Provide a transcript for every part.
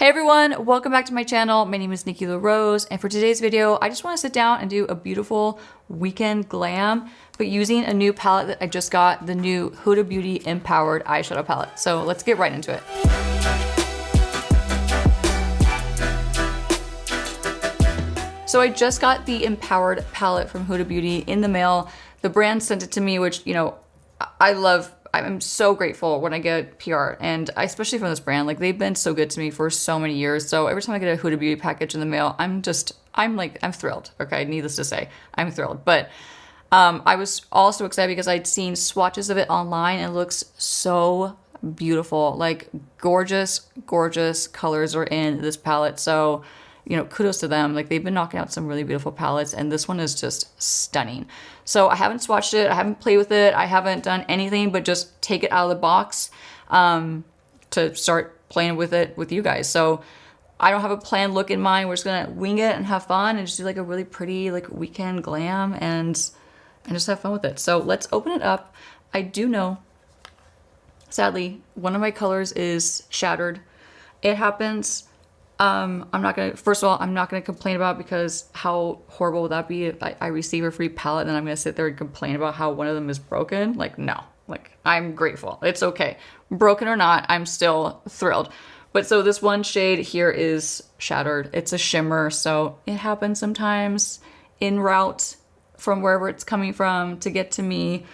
Hey everyone, welcome back to my channel. My name is Nikki LaRose, and for today's video, I just want to sit down and do a beautiful weekend glam, but using a new palette that I just got, the new Huda Beauty Empowered eyeshadow palette. So let's get right into it. So I just got the Empowered palette from Huda Beauty in the mail. The brand sent it to me, which, you know, I love. I'm so grateful when I get PR, and especially from this brand. Like, they've been so good to me for so many years. So every time I get a Huda Beauty package in the mail, I'm thrilled. Okay, needless to say, I'm thrilled. But I was also excited because I'd seen swatches of it online, and it looks so beautiful. Like, gorgeous, gorgeous colors are in this palette. So, you know, kudos to them. Like, they've been knocking out some really beautiful palettes, and this one is just stunning. So I haven't swatched it, I haven't played with it, I haven't done anything but just take it out of the box to start playing with it with you guys. So I don't have a planned look in mind. We're just gonna wing it and have fun and just do like a really pretty like weekend glam and just have fun with it. So let's open it up. I do know, sadly, one of my colors is shattered. It happens. First of all, I'm not gonna complain about it, because how horrible would that be if I receive a free palette and I'm gonna sit there and complain about how one of them is broken? Like, no, like, I'm grateful. It's okay. Broken or not, I'm still thrilled. But so this one shade here is shattered. It's a shimmer, so it happens sometimes en route from wherever it's coming from to get to me.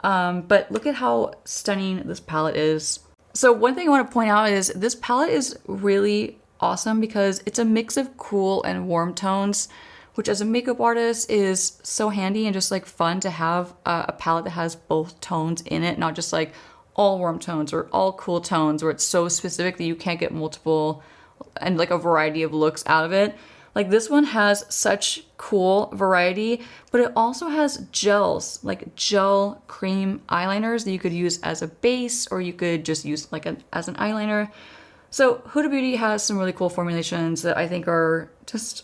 But look at how stunning this palette is. So one thing I want to point out is this palette is really awesome because it's a mix of cool and warm tones, which as a makeup artist is so handy and just like fun to have a palette that has both tones in it, not just like all warm tones or all cool tones where it's so specific that you can't get multiple and like a variety of looks out of it. Like, this one has such cool variety, but it also has gels, like gel cream eyeliners that you could use as a base, or you could just use like as an eyeliner. So Huda Beauty has some really cool formulations that I think are just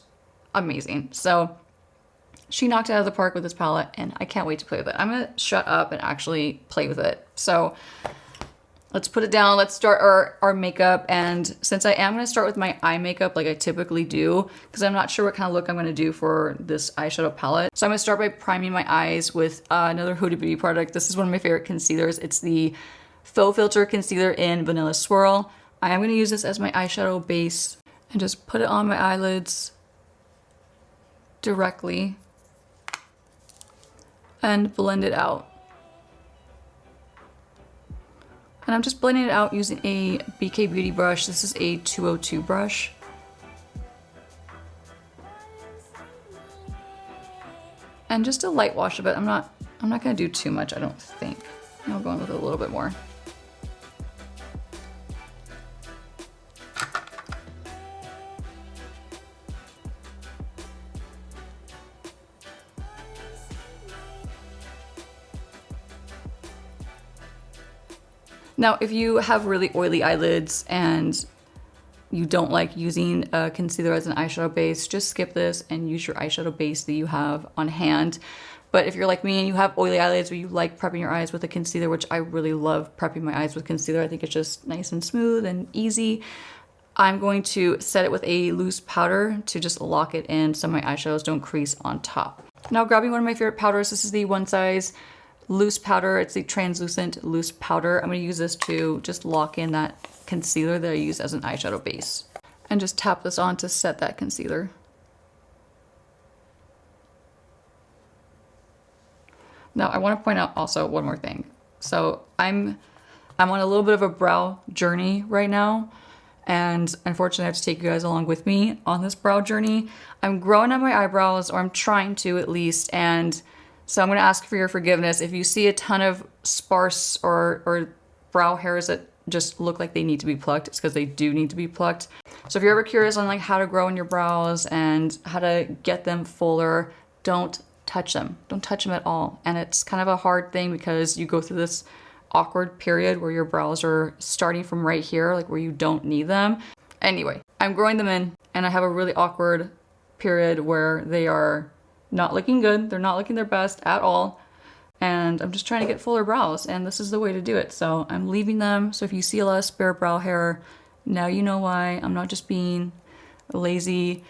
amazing. So she knocked it out of the park with this palette, and I can't wait to play with it. I'm gonna shut up and actually play with it. So let's put it down. Let's start our makeup. And since I am gonna start with my eye makeup like I typically do, because I'm not sure what kind of look I'm gonna do for this eyeshadow palette. So I'm gonna start by priming my eyes with another Huda Beauty product. This is one of my favorite concealers. It's the Faux Filter Concealer in Vanilla Swirl. I am going to use this as my eyeshadow base and just put it on my eyelids directly and blend it out. And I'm just blending it out using a BK Beauty brush. This is a 202 brush. And just a light wash of it. I'm not going to do too much, I don't think. I'll go in with a little bit more. Now, if you have really oily eyelids and you don't like using a concealer as an eyeshadow base, just skip this and use your eyeshadow base that you have on hand. But if you're like me and you have oily eyelids or you like prepping your eyes with a concealer, which I really love prepping my eyes with concealer, I think it's just nice and smooth and easy, I'm going to set it with a loose powder to just lock it in so my eyeshadows don't crease on top. Now, grabbing one of my favorite powders, this is the Onesize loose powder. It's the translucent loose powder. I'm going to use this to just lock in that concealer that I use as an eyeshadow base, and just tap this on to set that concealer. Now, I want to point out also one more thing. So I'm on a little bit of a brow journey right now, and unfortunately I have to take you guys along with me on this brow journey. I'm growing out my eyebrows, or I'm trying to at least, and so I'm going to ask for your forgiveness if you see a ton of sparse or brow hairs that just look like they need to be plucked. It's because they do need to be plucked. So if you're ever curious on like how to grow in your brows and how to get them fuller, don't touch them. Don't touch them at all. And it's kind of a hard thing because you go through this awkward period where your brows are starting from right here, like where you don't need them. Anyway, I'm growing them in, and I have a really awkward period where they are not looking good. They're not looking their best at all. And I'm just trying to get fuller brows, and this is the way to do it. So I'm leaving them. So if you see a lot of spare brow hair, Now you know why. I'm not just being lazy.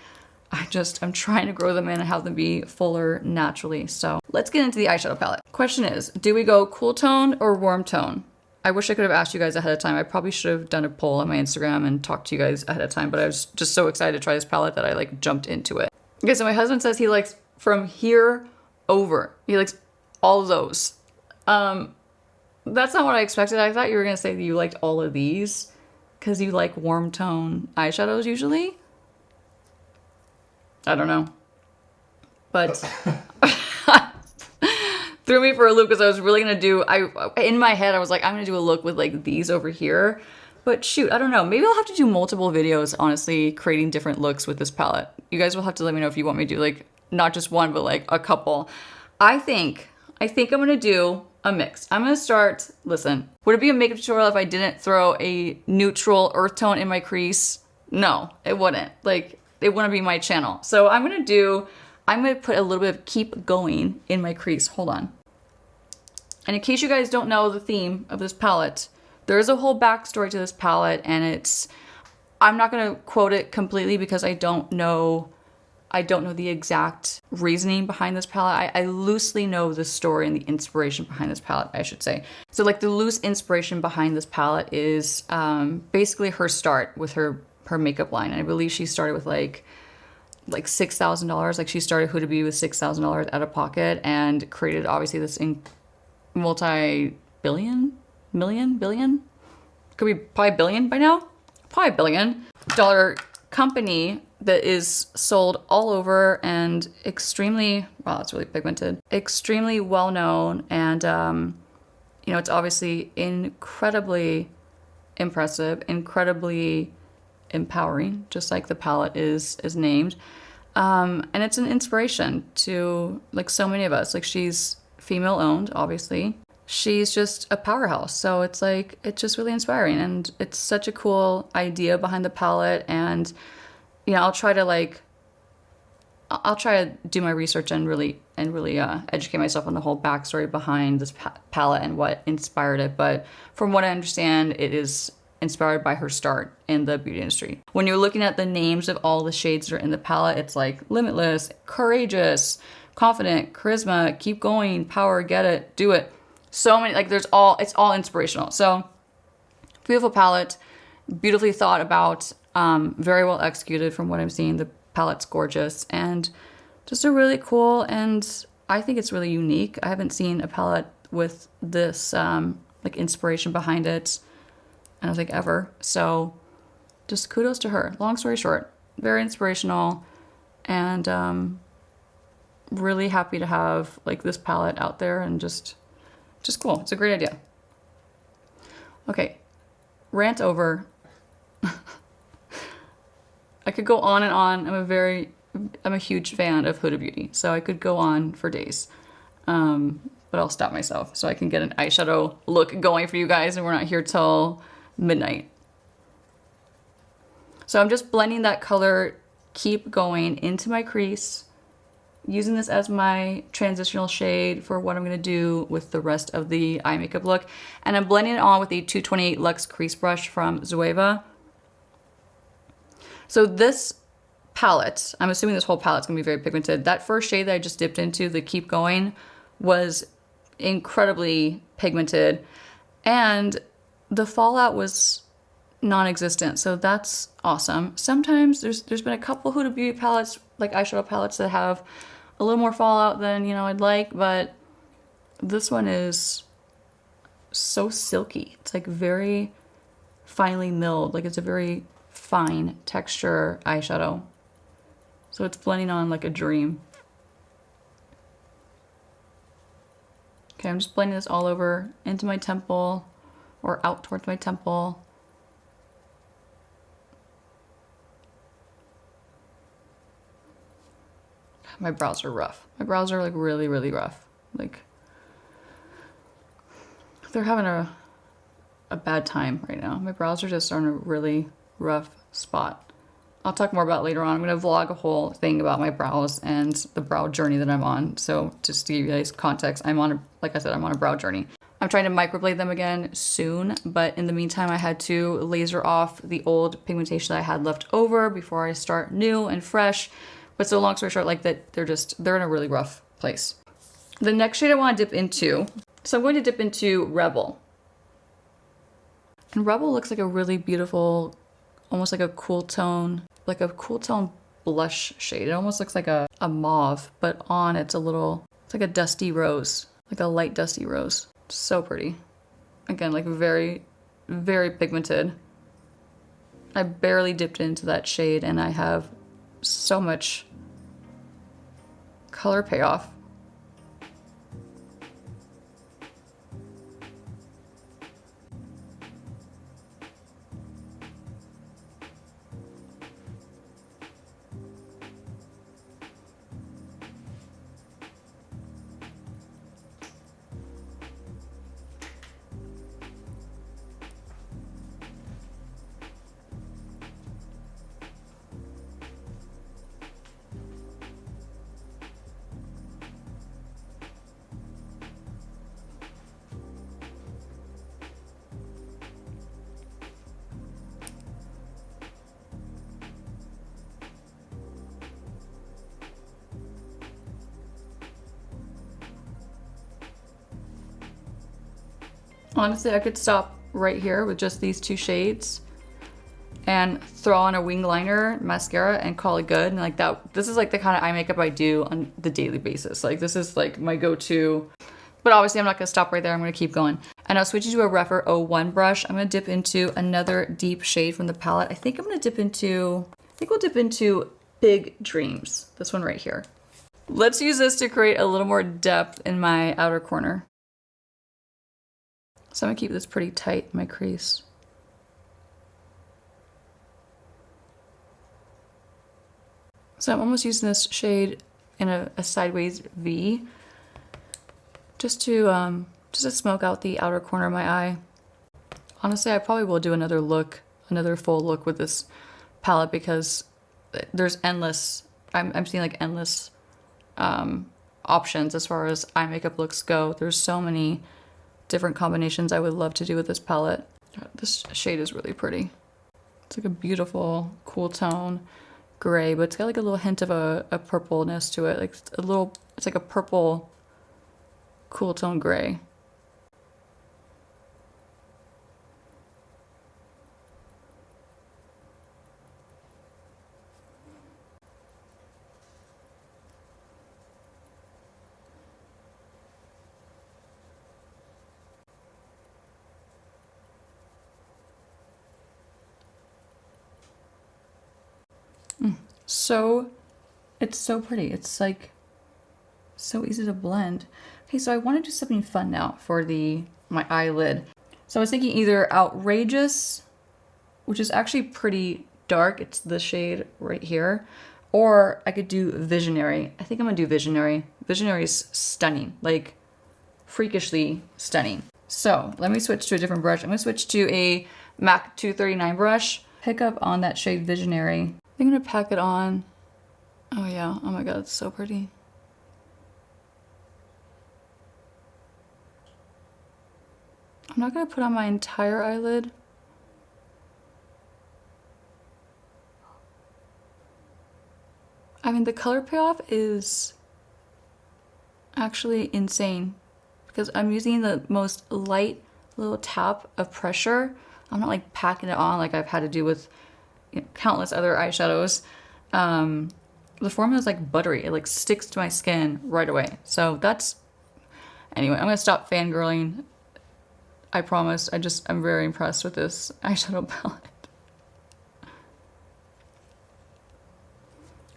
I'm trying to grow them in and have them be fuller naturally. So let's get into the eyeshadow palette. Question is, do we go cool tone or warm tone? I wish I could have asked you guys ahead of time. I probably should have done a poll on my Instagram and talked to you guys ahead of time, but I was just so excited to try this palette that I like jumped into it. Okay, so my husband says he likes from here over. He likes all of those. That's not what I expected. I thought you were gonna say that you liked all of these because you like warm tone eyeshadows usually. I don't know. But threw me for a loop because I was really gonna do, in my head I was like, I'm gonna do a look with like these over here. But shoot, I don't know. Maybe I'll have to do multiple videos, honestly, creating different looks with this palette. You guys will have to let me know if you want me to do like, not just one, but like a couple. I think I'm gonna do a mix. I'm gonna start, listen, would it be a makeup tutorial if I didn't throw a neutral earth tone in my crease? No, it wouldn't. Like, it wouldn't be my channel. So I'm gonna put a little bit of keep going in my crease. Hold on. And in case you guys don't know the theme of this palette, there is a whole backstory to this palette, and I'm not gonna quote it completely because I don't know the exact reasoning behind this palette. I loosely know the story and the inspiration behind this palette, I should say. So like the loose inspiration behind this palette is basically her start with her makeup line. And I believe she started with like $6,000. Like she started Huda Beauty with $6,000 out of pocket and created obviously this multi-billion, billion? Could be probably billion by now? Probably $1 billion company that is sold all over and extremely, wow, it's really pigmented, extremely well known, and you know, it's obviously incredibly impressive, incredibly empowering, just like the palette is named, and it's an inspiration to like so many of us. Like she's female owned, obviously. She's just a powerhouse, so it's like, it's just really inspiring, and it's such a cool idea behind the palette. And you know, I'll try to do my research and really educate myself on the whole backstory behind this palette and what inspired it. But from what I understand, it is inspired by her start in the beauty industry. When you're looking at the names of all the shades that are in the palette, it's like limitless, courageous, confident, charisma, keep going, power, get it, do it. So many, like it's all inspirational. So beautiful palette, beautifully thought about, very well executed from what I'm seeing. The palette's gorgeous and just a really cool, and I think it's really unique. I haven't seen a palette with this like inspiration behind it, I don't think ever. So just kudos to her. Long story short, very inspirational, and really happy to have like this palette out there, and just cool. It's a great idea. Okay, rant over. I could go on and on. I'm a huge fan of Huda Beauty, so I could go on for days. But I'll stop myself so I can get an eyeshadow look going for you guys, and we're not here till midnight. So I'm just blending that color, keep going, into my crease, using this as my transitional shade for what I'm gonna do with the rest of the eye makeup look. And I'm blending it on with the 228 Luxe Crease Brush from Zoeva. So this palette, I'm assuming this whole palette's gonna be very pigmented. That first shade that I just dipped into, the Keep Going, was incredibly pigmented, and the fallout was non-existent, so that's awesome. Sometimes there's been a couple Huda Beauty palettes, like eyeshadow palettes, that have a little more fallout than, you know, I'd like, but this one is so silky. It's like very finely milled, like it's a very fine texture eyeshadow. So it's blending on like a dream. Okay, I'm just blending this all over into my temple, or out towards my temple. My brows are rough. My brows are like really, really rough. Like they're having a bad time right now. My brows are just on a really rough spot. I'll talk more about it later on. I'm gonna vlog a whole thing about my brows and the brow journey that I'm on. So just to give you guys context, like I said, I'm on a brow journey. I'm trying to microblade them again soon, but in the meantime, I had to laser off the old pigmentation that I had left over before I start new and fresh. But so long story short, like that, they're in a really rough place. The next shade I want to dip into, so I'm going to dip into Rebel. And Rebel looks like a really beautiful, almost like a cool tone blush shade. It almost looks like a mauve, but on it's like a dusty rose, like a light dusty rose. So pretty. Again, like very, very pigmented. I barely dipped into that shade and I have so much color payoff. Honestly, I could stop right here with just these two shades and throw on a wing liner, mascara, and call it good. And like that, this is like the kind of eye makeup I do on the daily basis. Like this is like my go-to, but obviously I'm not gonna stop right there. I'm gonna keep going. And now switching to a Refy 01 brush, I'm gonna dip into another deep shade from the palette. I think we'll dip into Big Dreams, this one right here. Let's use this to create a little more depth in my outer corner. So I'm gonna keep this pretty tight in my crease. So I'm almost using this shade in a sideways V just to smoke out the outer corner of my eye. Honestly, I probably will do another full look with this palette because there's endless, I'm seeing like endless options as far as eye makeup looks go. There's so many different combinations I would love to do with this palette. This shade is really pretty. It's like a beautiful, cool tone gray, but it's got like a little hint of a purpleness to it. Like it's like a purple, cool tone gray. It's so pretty. It's like so easy to blend. Okay, so I want to do something fun now for my eyelid. So I was thinking either Outrageous, which is actually pretty dark. It's the shade right here. Or I could do Visionary. I think I'm gonna do Visionary. Visionary is stunning, like freakishly stunning. So let me switch to a different brush. I'm gonna switch to a MAC 239 brush. Pick up on that shade Visionary. I'm gonna pack it on. Oh yeah, oh my god, it's so pretty. I'm not gonna put on my entire eyelid. I mean, the color payoff is actually insane because I'm using the most light little tap of pressure. I'm not like packing it on like I've had to do with countless other eyeshadows. The formula is like buttery. It like sticks to my skin right away. So that's, anyway, I'm gonna stop fangirling. I promise. I'm very impressed with this eyeshadow palette.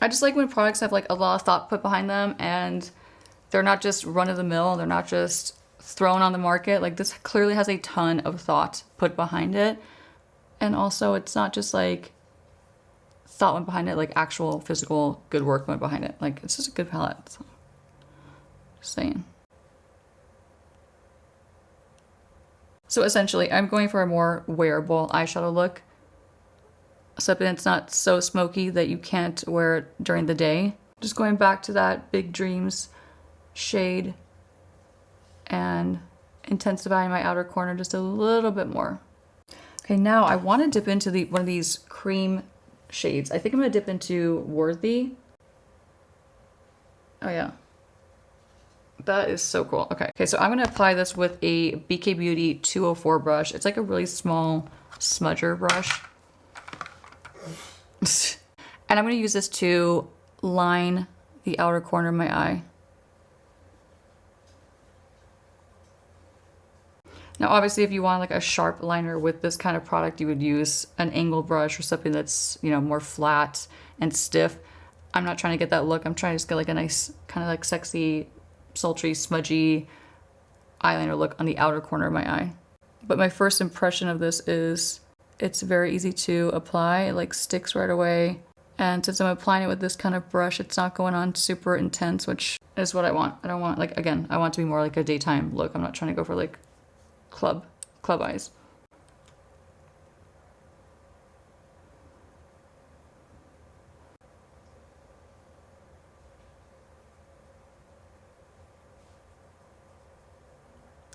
I just like when products have like a lot of thought put behind them and they're not just run of the mill. They're not just thrown on the market. Like this clearly has a ton of thought put behind it. And also it's not just like thought went behind it, like actual physical good work went behind it. Like it's just a good palette. So, just saying. So essentially I'm going for a more wearable eyeshadow look. Except it's not so smoky that you can't wear it during the day. Just going back to that Big Dreams shade and intensifying my outer corner just a little bit more. Okay, now I want to dip into one of these cream shades. I think I'm going to dip into Worthy. Oh yeah. That is so cool. Okay, so I'm going to apply this with a BK Beauty 204 brush. It's like a really small smudger brush. And I'm going to use this to line the outer corner of my eye. Now, obviously, if you want like a sharp liner with this kind of product, you would use an angle brush or something that's, you know, more flat and stiff. I'm not trying to get that look. I'm trying to just get like a nice kind of like sexy, sultry, smudgy eyeliner look on the outer corner of my eye. But my first impression of this is it's very easy to apply. It like sticks right away. And since I'm applying it with this kind of brush, it's not going on super intense, which is what I want. I don't want, like, again, I want it to be more like a daytime look. I'm not trying to go for like club eyes.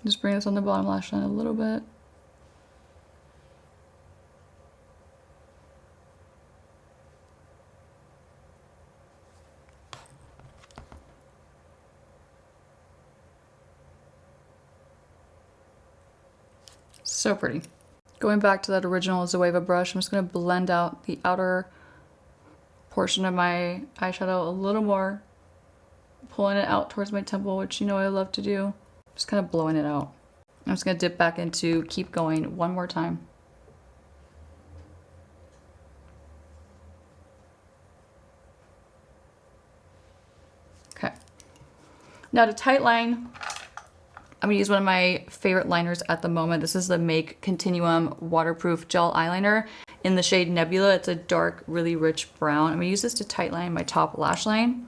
Just bring this on the bottom lash line a little bit. So pretty. Going back to that original Zoeva brush, I'm just going to blend out the outer portion of my eyeshadow a little more, pulling it out towards my temple, which you know I love to do. Just kind of blowing it out. I'm just going to dip back into Keep Going one more time. Okay. Now to tight line, I'm going to use one of my favorite liners at the moment. This is the Make Continuum Waterproof Gel Eyeliner in the shade Nebula. It's a dark, really rich brown. I'm going to use this to tight line my top lash line.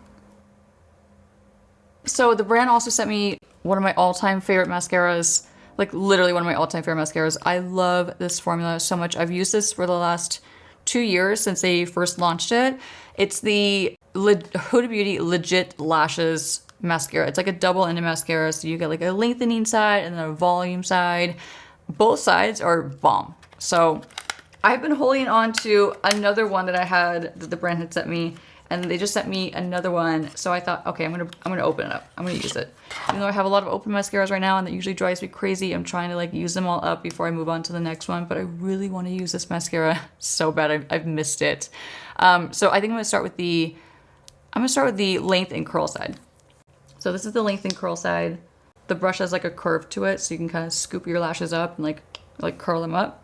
So the brand also sent me one of my all-time favorite mascaras, like literally one of my all-time favorite mascaras. I love this formula so much. I've used this for the last 2 years since they first launched it. It's the Huda Beauty Legit Lashes mascara. It's like a double-ended mascara, so you get like a lengthening side and then a volume side. Both sides are bomb. So I've been holding on to another one that I had that the brand had sent me, and they just sent me another one. So I thought, okay, I'm gonna open it up. I'm gonna use it. Even though I have a lot of open mascaras right now, and that usually drives me crazy, I'm trying to like use them all up before I move on to the next one. But I really want to use this mascara so bad. I've missed it. So I think I'm gonna start with the length and curl side. So this is the length and curl side. The brush has like a curve to it, so you can kind of scoop your lashes up and like curl them up.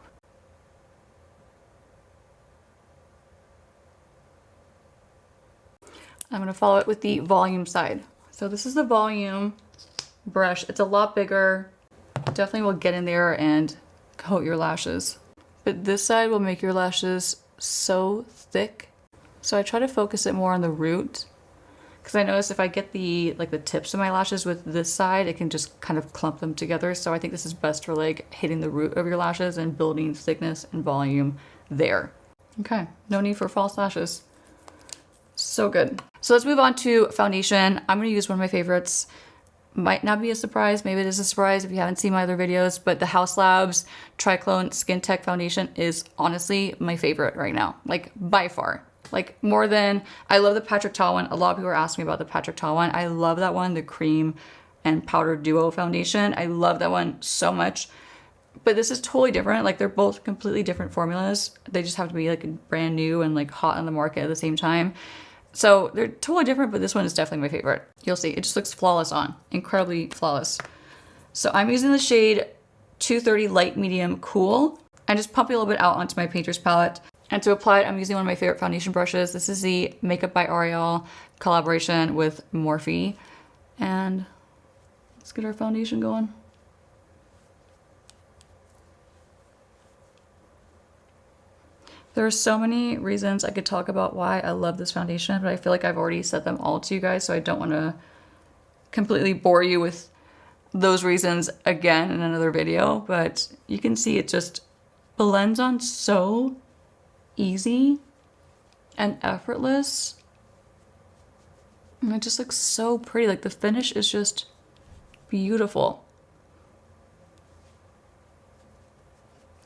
I'm gonna follow it with the volume side. So this is the volume brush. It's a lot bigger. Definitely will get in there and coat your lashes. But this side will make your lashes so thick. So I try to focus it more on the root, because I notice if I get the tips of my lashes with this side, it can just kind of clump them together. So I think this is best for like hitting the root of your lashes and building thickness and volume there. Okay, no need for false lashes. So good. So let's move on to foundation. I'm gonna use one of my favorites. Might not be a surprise, maybe it is a surprise if you haven't seen my other videos, but the Haus Labs Triclone Skin Tech Foundation is honestly my favorite right now, like by far. Like more than, I love the Patrick Ta one. A lot of people are asking me about the Patrick Ta one. I love that one, the cream and powder duo foundation. I love that one so much. But this is totally different. Like they're both completely different formulas. They just have to be like brand new and like hot on the market at the same time. So they're totally different, but this one is definitely my favorite. You'll see, it just looks flawless on, incredibly flawless. So I'm using the shade 230 Light Medium Cool and just pumping a little bit out onto my painter's palette. And to apply it, I'm using one of my favorite foundation brushes. This is the Makeup by L'Oreal collaboration with Morphe. And let's get our foundation going. There are so many reasons I could talk about why I love this foundation, but I feel like I've already said them all to you guys, so I don't want to completely bore you with those reasons again in another video. But you can see it just blends on so easy and effortless. And it just looks so pretty. Like the finish is just beautiful.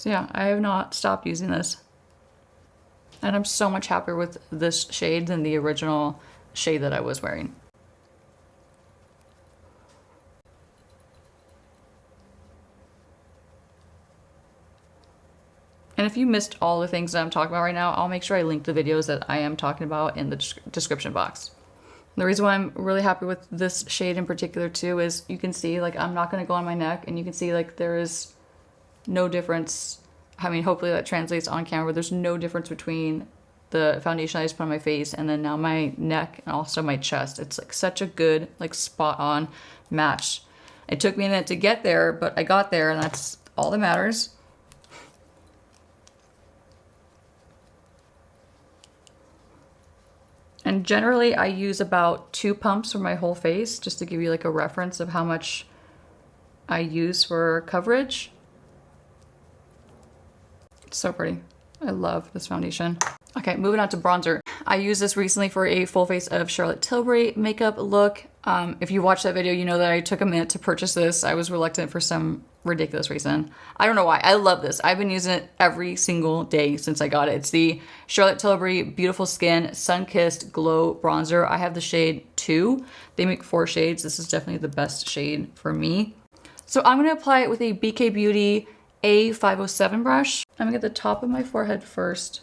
So yeah, I have not stopped using this. And I'm so much happier with this shade than the original shade that I was wearing. And if you missed all the things that I'm talking about right now, I'll make sure I link the videos that I am talking about in the description box. The reason why I'm really happy with this shade in particular too is you can see like I'm not going to go on my neck, and you can see like there is no difference. I mean, hopefully that translates on camera, but there's no difference between the foundation I just put on my face and then now my neck and also my chest. It's like such a good, like spot on match. It took me a minute to get there, but I got there, and that's all that matters. And generally I use about 2 pumps for my whole face, just to give you like a reference of how much I use for coverage. It's so pretty. I love this foundation. Okay, moving on to bronzer. I used this recently for a full face of Charlotte Tilbury makeup look. If you watched that video, you know that I took a minute to purchase this. I was reluctant for some ridiculous reason. I don't know why. I love this. I've been using it every single day since I got it. It's the Charlotte Tilbury Beautiful Skin Sun-Kissed Glow Bronzer. I have the shade 2. They make 4 shades. This is definitely the best shade for me. So I'm going to apply it with a BK Beauty A507 brush. I'm going to get the top of my forehead first.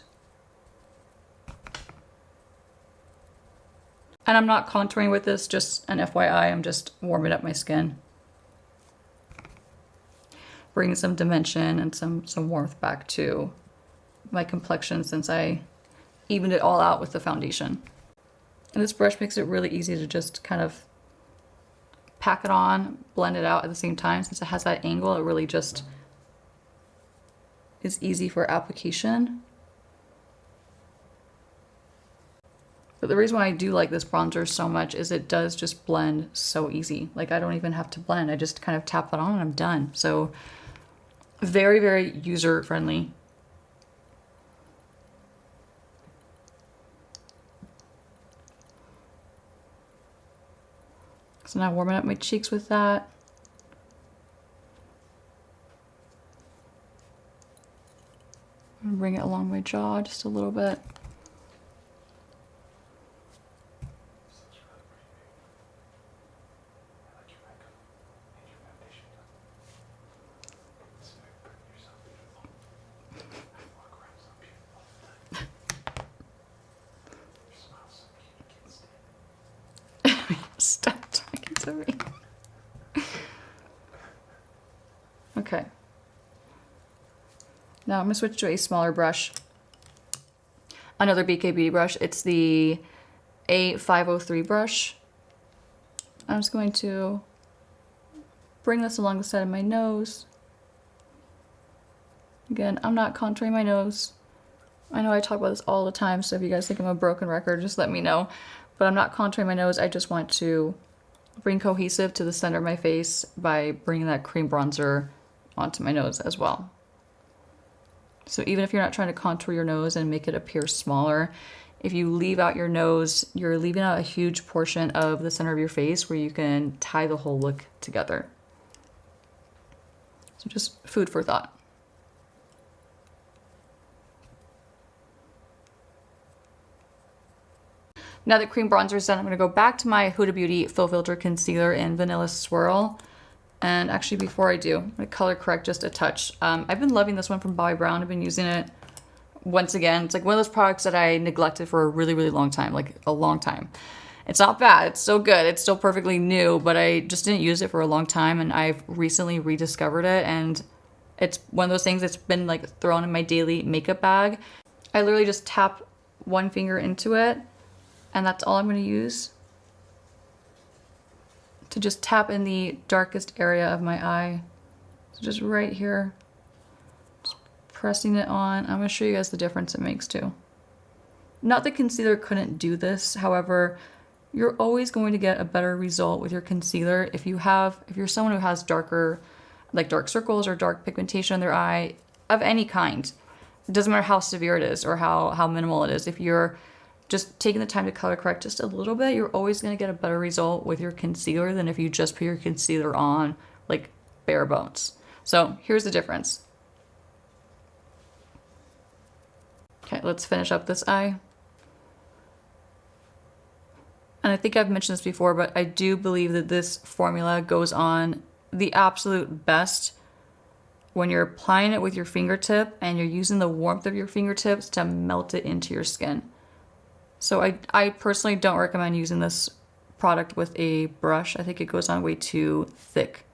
And I'm not contouring with this, just an FYI, I'm just warming up my skin. Bringing some dimension and some warmth back to my complexion since I evened it all out with the foundation. And this brush makes it really easy to just kind of pack it on, blend it out at the same time. Since it has that angle, it really just is easy for application. But the reason why I do like this bronzer so much is it does just blend so easy. Like I don't even have to blend. I just kind of tap it on and I'm done. So very, very user friendly. So now warming up my cheeks with that. I'm gonna bring it along my jaw just a little bit. Stop talking to me. Okay. Now I'm going to switch to a smaller brush. Another BK Beauty brush. It's the A503 brush. I'm just going to bring this along the side of my nose. Again, I'm not contouring my nose. I know I talk about this all the time, so if you guys think I'm a broken record, just let me know. But I'm not contouring my nose. I just want to bring cohesive to the center of my face by bringing that cream bronzer onto my nose as well. So even if you're not trying to contour your nose and make it appear smaller, if you leave out your nose, you're leaving out a huge portion of the center of your face where you can tie the whole look together. So just food for thought. Now that cream bronzer is done, I'm going to go back to my Huda Beauty Faux Filter Concealer in Vanilla Swirl. And actually, before I do, I'm going to color correct just a touch. I've been loving this one from Bobbi Brown. I've been using it once again. It's like one of those products that I neglected for a really, really long time, like a long time. It's not bad. It's still good. It's still perfectly new, but I just didn't use it for a long time, and I've recently rediscovered it, and it's one of those things that's been like thrown in my daily makeup bag. I literally just tap one finger into it, and that's all I'm going to use to just tap in the darkest area of my eye. So just right here, just pressing it on. I'm going to show you guys the difference it makes too. Not that concealer couldn't do this, however, you're always going to get a better result with your concealer if you're someone who has darker, like dark circles or dark pigmentation in their eye of any kind. It doesn't matter how severe it is or how minimal it is. If you're just taking the time to color correct just a little bit, you're always going to get a better result with your concealer than if you just put your concealer on like bare bones. So here's the difference. Okay, let's finish up this eye. And I think I've mentioned this before, but I do believe that this formula goes on the absolute best when you're applying it with your fingertip and you're using the warmth of your fingertips to melt it into your skin. So I personally don't recommend using this product with a brush. I think it goes on way too thick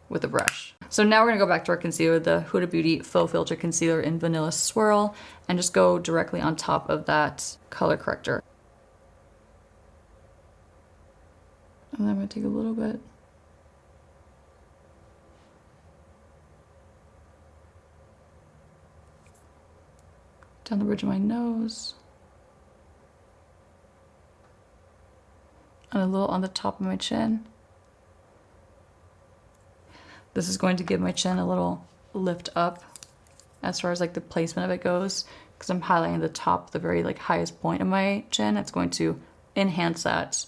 with a brush. So now we're gonna go back to our concealer, the Huda Beauty Faux Filter Concealer in Vanilla Swirl, and just go directly on top of that color corrector. And then I'm gonna take a little bit. Down the bridge of my nose. And a little on the top of my chin. This is going to give my chin a little lift up as far as like the placement of it goes, because I'm highlighting the top, the very like highest point of my chin. It's going to enhance that,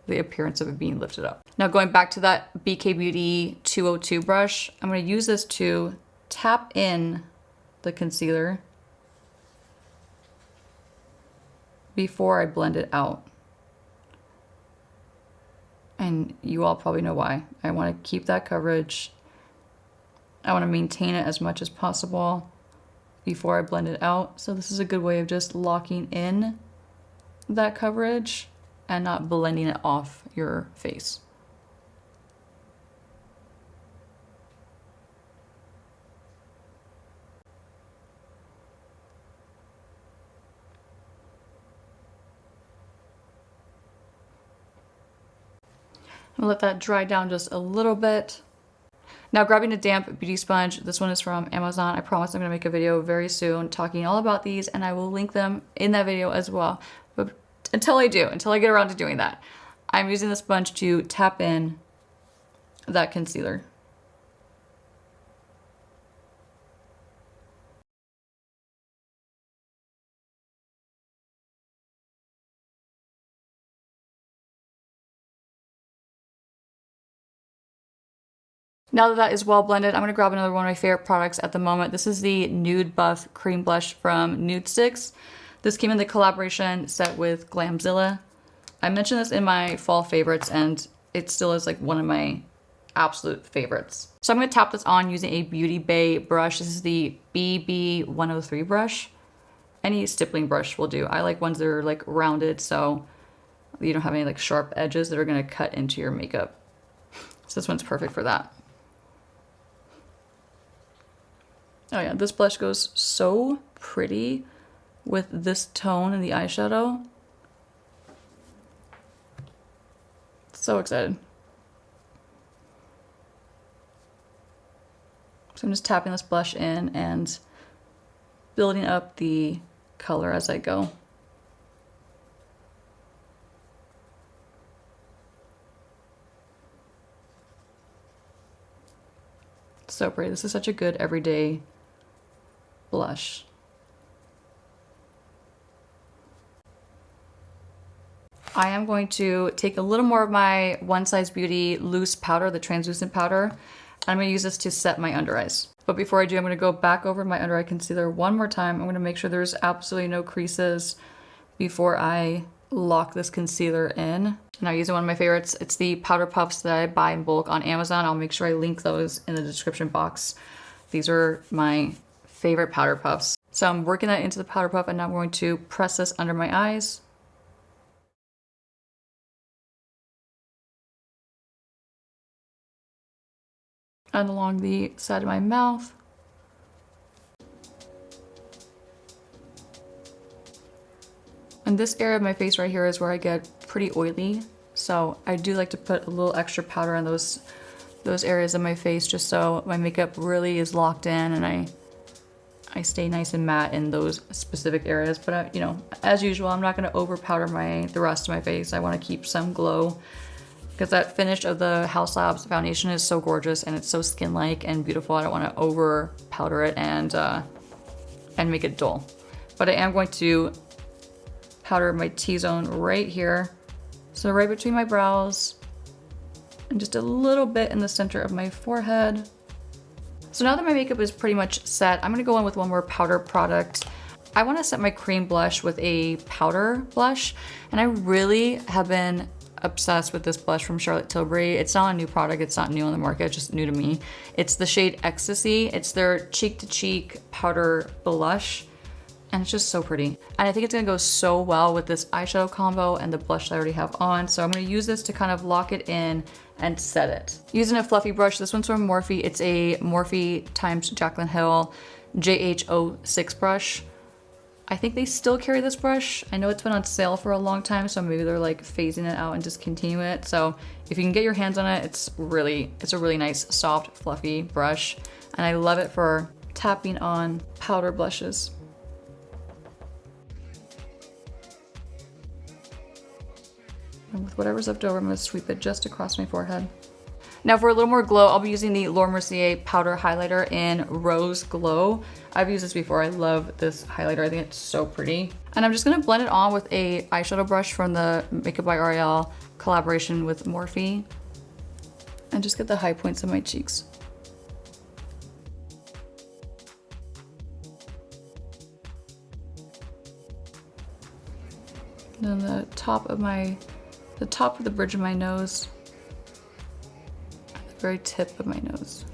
the appearance of it being lifted up. Now going back to that BK Beauty 202 brush, I'm going to use this to tap in the concealer before I blend it out. And you all probably know why. I want to keep that coverage. I want to maintain it as much as possible before I blend it out. So this is a good way of just locking in that coverage and not blending it off your face. I'm gonna let that dry down just a little bit. Now grabbing a damp beauty sponge, this one is from Amazon. I promise I'm gonna make a video very soon talking all about these, and I will link them in that video as well. But until I get around to doing that, I'm using the sponge to tap in that concealer. Now that that is well blended, I'm going to grab another one of my favorite products at the moment. This is the Nude Buff Cream Blush from Nude Stix. This came in the collaboration set with Glamzilla. I mentioned this in my fall favorites, and it still is like one of my absolute favorites. So I'm going to tap this on using a Beauty Bay brush. This is the BB103 brush. Any stippling brush will do. I like ones that are like rounded, so you don't have any like sharp edges that are going to cut into your makeup. So this one's perfect for that. Oh yeah, this blush goes so pretty with this tone in the eyeshadow. So excited. So I'm just tapping this blush in and building up the color as I go. So pretty. This is such a good everyday blush. I am going to take a little more of my Onesize Beauty loose powder, the translucent powder, and I'm going to use this to set my under eyes. But before I do, I'm going to go back over my under eye concealer one more time. I'm going to make sure there's absolutely no creases before I lock this concealer in. Now using one of my favorites, it's the powder puffs that I buy in bulk on Amazon. I'll make sure I link those in the description box. These are my favorite powder puffs. So I'm working that into the powder puff, and now I'm going to press this under my eyes. And along the side of my mouth. And this area of my face right here is where I get pretty oily. So I do like to put a little extra powder on those areas of my face, just so my makeup really is locked in and I stay nice and matte in those specific areas. But you know, as usual, I'm not going to over powder the rest of my face. I want to keep some glow, because that finish of the Haus Labs foundation is so gorgeous and it's so skin-like and beautiful. I don't want to over powder it and make it dull. But I am going to powder my T-zone right here. So right between my brows and just a little bit in the center of my forehead. So now that my makeup is pretty much set, I'm gonna go in with one more powder product. I wanna set my cream blush with a powder blush, and I really have been obsessed with this blush from Charlotte Tilbury. It's not a new product, it's not new on the market, it's just new to me. It's the shade Ecstasy. It's their cheek to cheek powder blush, and it's just so pretty. And I think it's gonna go so well with this eyeshadow combo and the blush that I already have on. So I'm gonna use this to kind of lock it in and set it. Using a fluffy brush, this one's from Morphe. It's a Morphe times Jaclyn Hill JH06 brush. I think they still carry this brush. I know it's been on sale for a long time, so maybe they're like phasing it out and discontinue it. So if you can get your hands on it, it's a really nice, soft, fluffy brush. And I love it for tapping on powder blushes. And with whatever's left over, I'm gonna sweep it just across my forehead. Now for a little more glow, I'll be using the Laura Mercier powder highlighter in Rose Glow. I've used this before. I love this highlighter. I think it's so pretty. And I'm just gonna blend it on with a eyeshadow brush from the Makeup by L'Oreal collaboration with Morphe, and just get the high points of my cheeks. Then the top of the bridge of my nose, the very tip of my nose.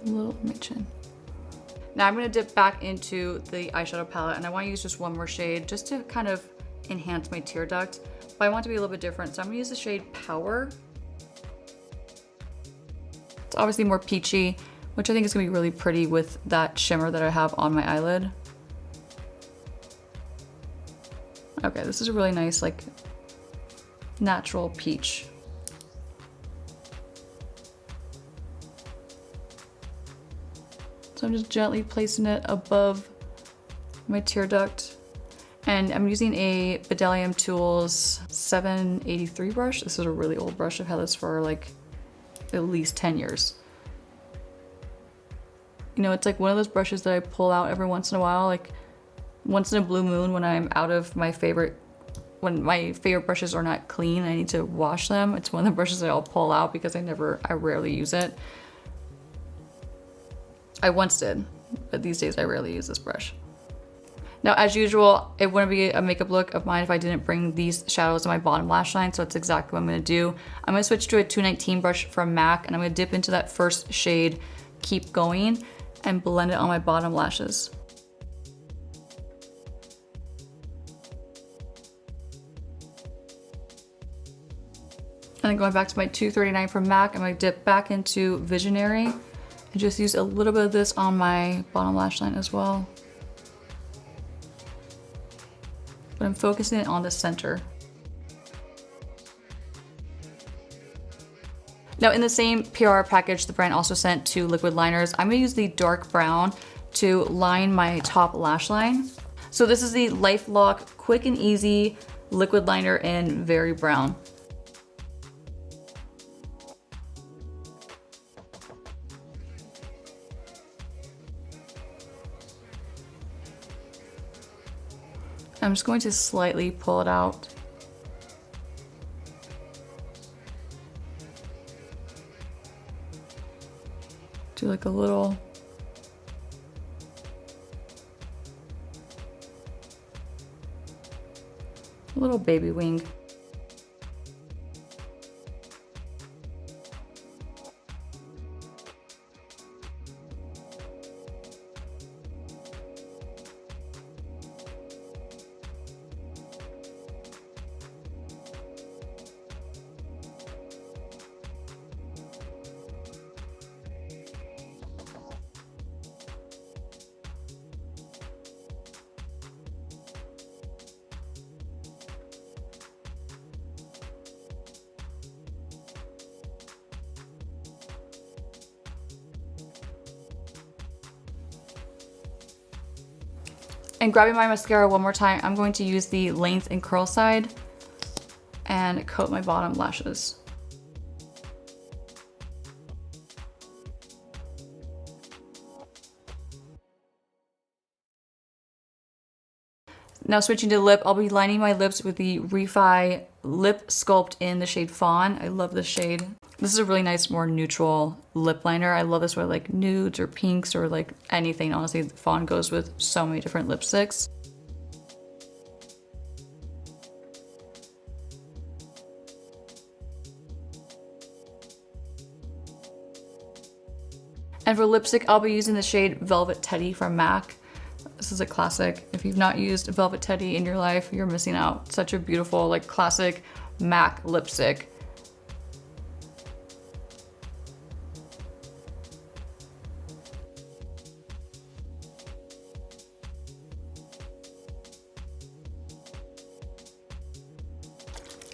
A little on my chin. Now I'm gonna dip back into the eyeshadow palette, and I wanna use just one more shade just to kind of enhance my tear duct, but I want it to be a little bit different. So I'm gonna use the shade Power. It's obviously more peachy, which I think is gonna be really pretty with that shimmer that I have on my eyelid. Okay, this is a really nice, like, natural peach. So I'm just gently placing it above my tear duct. And I'm using a Bdellium Tools 783 brush. This is a really old brush. I've had this for like at least 10 years. You know, it's like one of those brushes that I pull out every once in a while, like once in a blue moon when I'm out of my favorite, when my favorite brushes are not clean, I need to wash them. It's one of the brushes that I'll pull out because I rarely use it. I once did, but these days I rarely use this brush. Now, as usual, it wouldn't be a makeup look of mine if I didn't bring these shadows in my bottom lash line, so it's exactly what I'm gonna do. I'm gonna switch to a 219 brush from MAC, and I'm gonna dip into that first shade, Keep Going, and blend it on my bottom lashes. And then going back to my 239 from MAC, I'm gonna dip back into Visionary and just use a little bit of this on my bottom lash line as well. But I'm focusing it on the center. Now in the same PR package, the brand also sent 2 liquid liners. I'm gonna use the dark brown to line my top lash line. So this is the LifeLock Quick and Easy liquid liner in Very Brown. I'm just going to slightly pull it out. Do like a little baby wing. And grabbing my mascara one more time, I'm going to use the length and curl side and coat my bottom lashes. Now switching to lip, I'll be lining my lips with the Refy Lip Sculpt in the shade Fawn. I love this shade. This is a really nice, more neutral lip liner. I love this with like nudes or pinks or like anything. Honestly, Fawn goes with so many different lipsticks. And for lipstick, I'll be using the shade Velvet Teddy from MAC. This is a classic. If you've not used Velvet Teddy in your life, you're missing out. Such a beautiful, like classic MAC lipstick.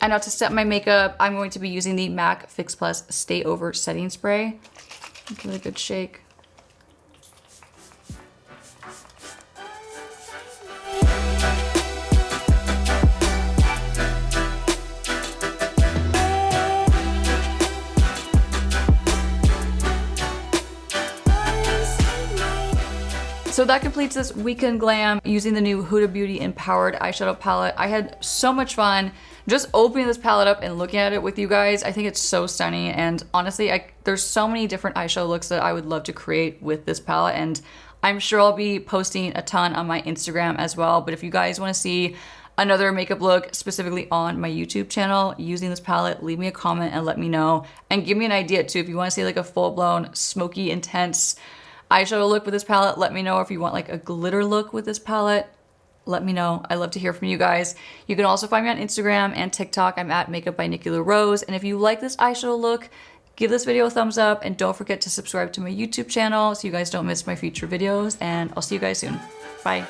And now to set my makeup, I'm going to be using the MAC Fix Plus Stay Over Setting Spray. Give it a good shake. So that completes this weekend glam using the new Huda Beauty Empowered eyeshadow palette. I had so much fun just opening this palette up and looking at it with you guys. I think it's so stunning, and honestly, there's so many different eyeshadow looks that I would love to create with this palette, and I'm sure I'll be posting a ton on my Instagram as well. But if you guys want to see another makeup look specifically on my YouTube channel using this palette, leave me a comment and let me know, and give me an idea too. If you want to see like a full-blown smoky, intense eyeshadow look with this palette, let me know. If you want like a glitter look with this palette, let me know. I love to hear from you guys. You can also find me on Instagram and TikTok. I'm at Makeup by Nikki Rose. And if you like this eyeshadow look, give this video a thumbs up, and don't forget to subscribe to my YouTube channel so you guys don't miss my future videos. And I'll see you guys soon. Bye.